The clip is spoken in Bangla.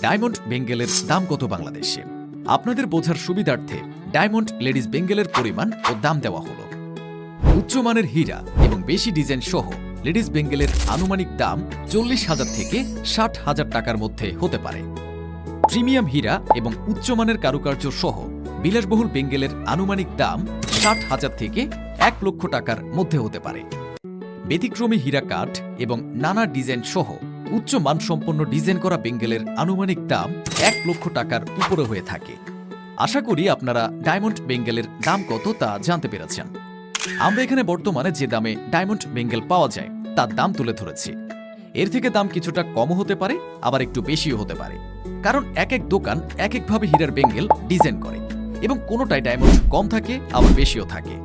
ডায়মন্ড বেঙ্গেলের দাম কত বাংলাদেশে? আপনাদের বোঝার সুবিধার্থে ডায়মন্ড লেডিস বেঙ্গেলের পরিমাণ ও দাম দেওয়া হলো। উচ্চমানের হীরা এবং বেশি ডিজাইন সহ লেডিস বেঙ্গেলের আনুমানিক দাম 40,000 থেকে 60,000 টাকার মধ্যে হতে পারে। প্রিমিয়াম হীরা এবং উচ্চমানের কারুকার্য সহ বিলাসবহুল বেঙ্গেলের আনুমানিক দাম 60,000 থেকে 1 লক্ষ টাকার মধ্যে হতে পারে। ব্যতিক্রমী হীরা কাঠ এবং নানা ডিজাইন সহ উচ্চ মানসম্পন্ন ডিজাইন করা বেঙ্গেলের আনুমানিক দাম 1 লক্ষ টাকার উপরে হয়ে থাকে। আশা করি আপনারা ডায়মন্ড বেঙ্গেলের দাম কত তা জানতে পেরেছেন। আমরা এখানে বর্তমানে যে দামে ডায়মন্ড বেঙ্গেল পাওয়া যায় তার দাম তুলে ধরেছি। এর থেকে দাম কিছুটা কমও হতে পারে, আবার একটু বেশিও হতে পারে, কারণ এক এক দোকান এক একভাবে হীরার বেঙ্গেল ডিজাইন করে এবং কোনোটায় ডায়মন্ড কম থাকে আবার বেশিও থাকে।